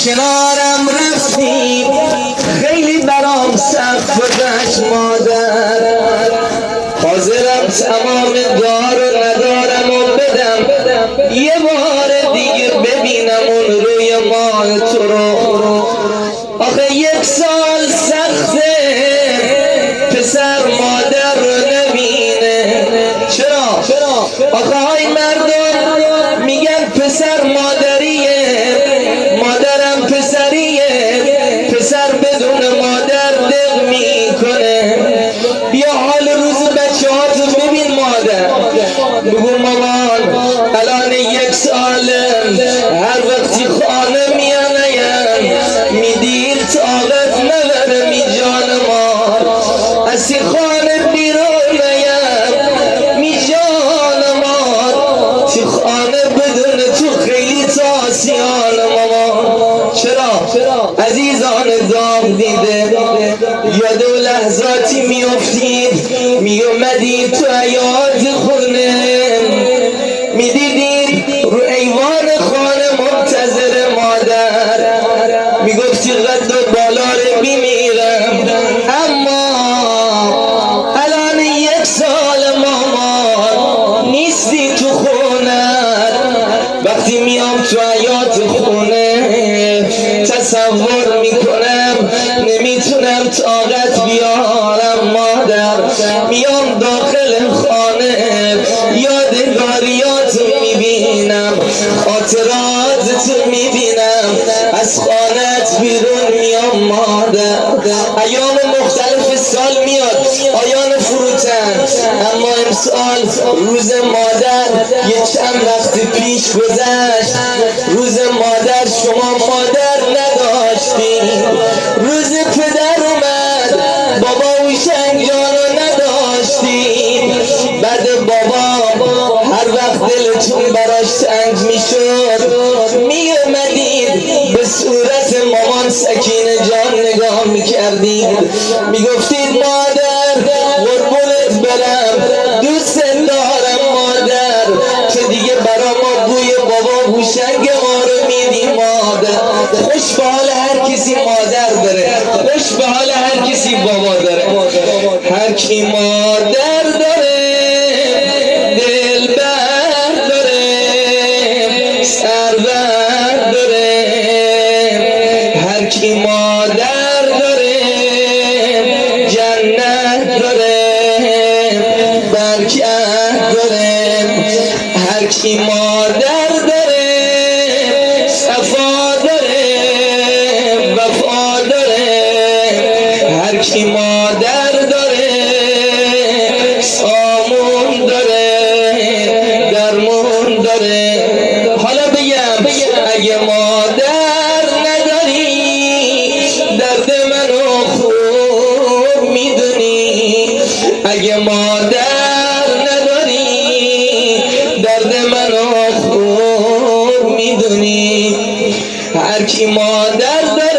کنارم رفتی خیلی برام سخت گذشت مادر، حاضرم تمام دار و ندارم و بدم یه بار دیگه ببینم اون روی ماه تو رو. آخه 1 سال سخته پسر مادر رو نبینه. چرا؟ آخه های مردم میگن پسر مادریه، مادرم پسریه، پسر بدون مادر دق میکنه. بیا حال روز بچه ها تو ببین مادر. بگو مامان الان 1 ساله، هر وقتی خانه میانیم میدیر طاقت نداره می جان مار، از خانه بیرون نیم می جان مار، تی خانه بدون تو خیلی تاسیان مامان. چرا؟ عزیزان دام دیده یاد و لحظاتی میافتید میومدید تو حیات خونه، میدیدید رو ایوان خانه منتظر مادر، میگفتی قد و بالا رو میمیرم. اما الان 1 سال مامان نیستی تو خونه، وقتی میام تو حیات خونه تصور میکنم نمیتونم طاقت بیارم مادر. میام داخل خانه یادگاریات میبینم، خاطرات میبینم، از خانت بیرون میام مادر. ایام مختلف سال میاد آیان فروتن، اما امسال روز مادر یه چند وقت پیش گذشت. روز مادر شما مادر نداشتی، روز پدر اومد بابا هوشنگ جانو نداشتی. بعد بابا هر وقت دلتون براش تنگ میشد میومدید به صورت مامان سکینه جان نگاه میکردید، میگفتید مادر قربونت برم دوست دارم مادر، که دیگه برا ما بوی بابا هوشنگ ما رو میدی مادر. خوش به حال هر کسی مادر داره، خوش به حال هر کسی بابا داره. هر کی مادر داره دلبر داره سرور داره، هر کی مادر داره جنت داره برکت داره، هر کی مادر داره صفا داره وفا داره، هر کی مادر داره سامون داره درمون داره. حالا بگم اگه مادر نداری درد منو خوب میدونی، اگه مادر نداری درد منو خوب میدونی، هر کی مادر داره